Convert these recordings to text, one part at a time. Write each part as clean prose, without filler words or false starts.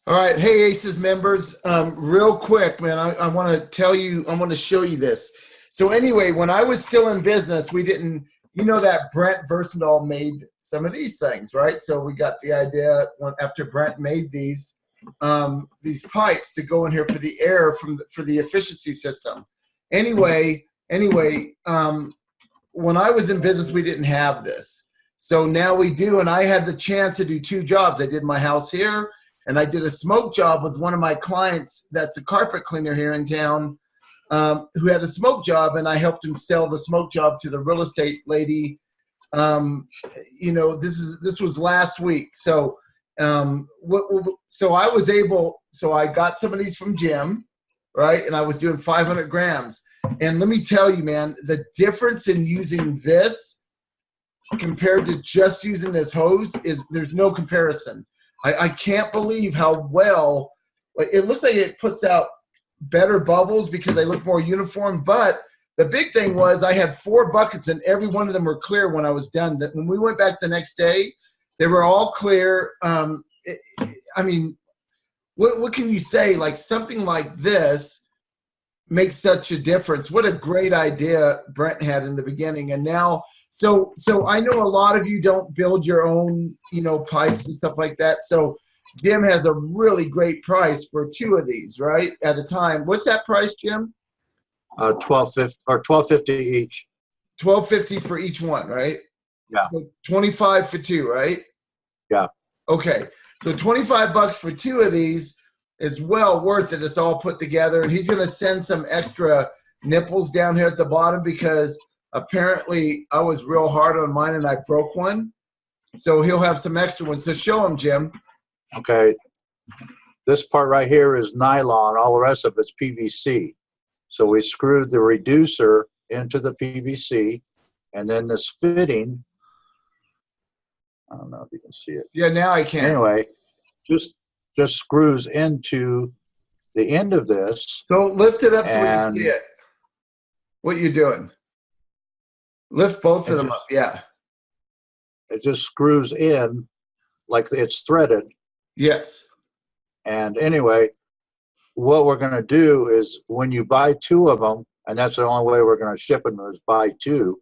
All right. Hey, Aces members. Real quick, man, I want to tell you, I want to show you this. So anyway, when I was still in business, we didn't, you know that Brent Versatile made some of these things, right? So we got the idea after Brent made these pipes to go in here for the air for the efficiency system. Anyway, when I was in business, we didn't have this. So now we do, and I had the chance to do two jobs. I did my house here, and I did a smoke job with one of my clients that's a carpet cleaner here in town, who had a smoke job, and I helped him sell the smoke job to the real estate lady. You know, this was last week. So so I got some of these from Jim, right? And I was doing 500 grams. And let me tell you, man, the difference in using this compared to just using this hose is there's no comparison. I can't believe how well, like, it looks like it puts out better bubbles because they look more uniform. But the big thing was I had 4 buckets and every one of them were clear when I was done. That when we went back the next day, they were all clear. I mean, what can you say? Like, something like this makes such a difference. What a great idea Brent had in the beginning. And now, so I know a lot of you don't build your own, you know, pipes and stuff like that. So Jim has a really great price for 2 of these, right, at a time. What's that price, Jim? $12.50 or $12.50 each. $12.50 for each one, right? Yeah. So 25 for 2, right? Yeah. Okay. So 25 bucks for 2 of these is well worth it. It's all put together, and he's going to send some extra nipples down here at the bottom because apparently I was real hard on mine and I broke one. So he'll have some extra ones. So show him, Jim. Okay. This part right here is nylon. All the rest of it's PVC. So we screwed the reducer into the PVC, and then this fitting, I don't know if you can see it. Yeah, now I can. Anyway, just screws into the end of this. So lift it up so we can see it. What you're doing. Lift both of them up, yeah. It just screws in like it's threaded. Yes. And anyway, what we're going to do is when you buy 2 of them, and that's the only way we're going to ship them is buy 2,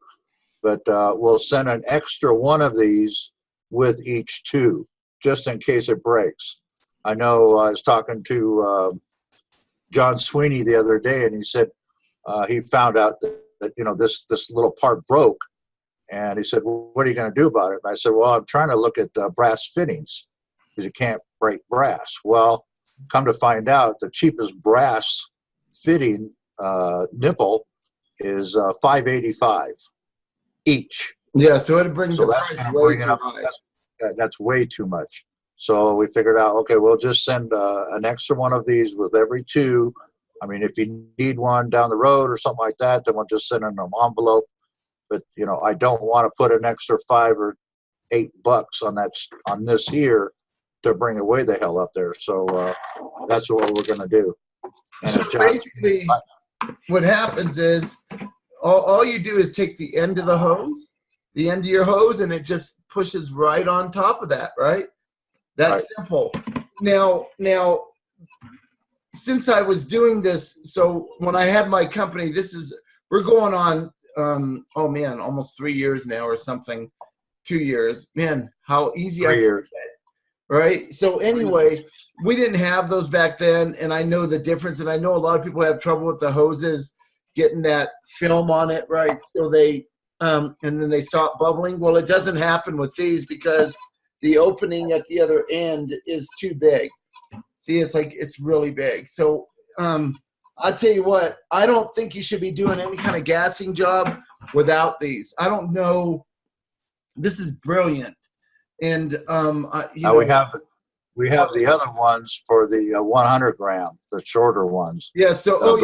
but we'll send an extra one of these with each 2, just in case it breaks. I know I was talking to John Sweeney the other day, and he said he found out that you know, this little part broke, and he said, well, what are you going to do about it? And I said, well, I'm trying to look at brass fittings because you can't break brass. Well, come to find out, the cheapest brass fitting nipple is $5.85 each. Yeah, so it brings the price way too high. That's way too much. So we figured out, okay, we'll just send an extra one of these with every 2. I mean, if you need one down the road or something like that, then we'll just send in an envelope. But, you know, I don't want to put an extra $5 or $8 on this here to bring it way the hell up there. So that's what we're going to do. And so basically, what happens is all you do is take the end of the hose, the end of your hose, and it just pushes right on top of that, right? That's right. Simple. Now, since I was doing this, so when I had my company, we're going on, oh man, almost 3 years now or something, 2 years. Man, how easy 3 years. Right? So anyway, we didn't have those back then, and I know the difference, and I know a lot of people have trouble with the hoses getting that film on it, right? So they, and then they stop bubbling. Well, it doesn't happen with these because the opening at the other end is too big. See, it's really big. So I'll tell you what, I don't think you should be doing any kind of gassing job without these. I don't know. This is brilliant. And now we have the other ones for the 100 gram, the shorter ones. Yeah. So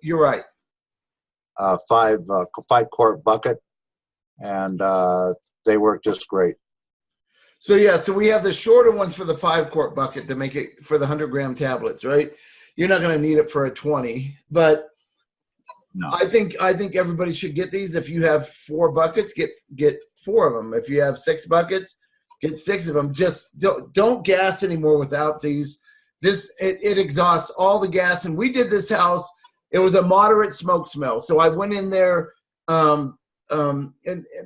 you're right. 5-quart bucket, and they work just great. So yeah, so we have the shorter ones for the 5-quart bucket to make it for the 100-gram tablets, right? You're not going to need it for a 20, but no. I think everybody should get these. If you have 4 buckets, get 4 of them. If you have 6 buckets, get 6 of them. Just don't gas anymore without these. it exhausts all the gas. And we did this house. It was a moderate smoke smell. So I went in there, and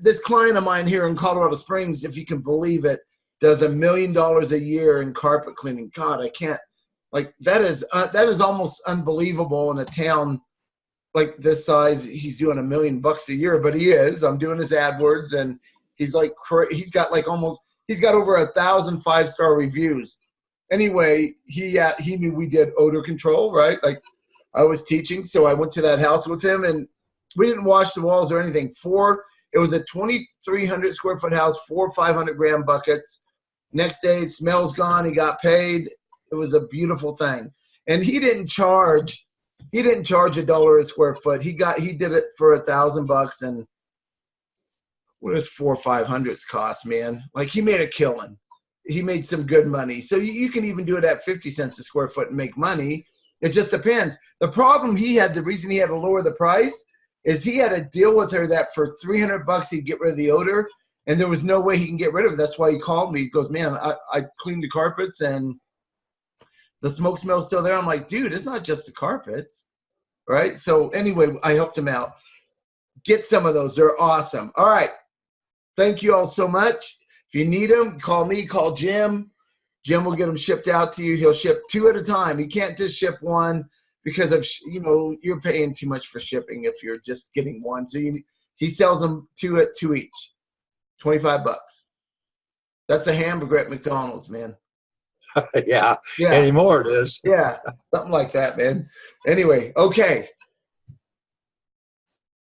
this client of mine here in Colorado Springs, if you can believe it, does $1 million a year in carpet cleaning. God, I can't, like, that is almost unbelievable in a town like this size. He's doing $1 million a year, but he is. I'm doing his AdWords, and he's got over 1,000 5-star reviews. Anyway, he knew we did odor control, right? Like, I was teaching, so I went to that house with him, and we didn't wash the walls or anything. It was a 2,300 square foot house, 4 500-gram buckets. Next day, smell's gone. He got paid. It was a beautiful thing. And he didn't charge $1 a square foot. He did it for $1,000, and what does 4 500s cost, man? Like, he made a killing. He made some good money. So you can even do it at 50 cents a square foot and make money. It just depends. The problem he had, the reason he had to lower the price, is he had to deal with her that for $300 he'd get rid of the odor, and there was no way he can get rid of it. That's why he called me. He goes, man, I cleaned the carpets and the smoke smell's still there. I'm like, dude, it's not just the carpets, right? So anyway, I helped him out. Get some of those. They're awesome. All right. Thank you all so much. If you need them, call me, call Jim. Jim will get them shipped out to you. He'll ship 2 at a time. He can't just ship one because of, you're paying too much for shipping if you're just getting one. So he sells them 2 at 2 each, $25. That's a hamburger at McDonald's, man. Yeah. Anymore it is. Yeah, something like that, man. Anyway, okay.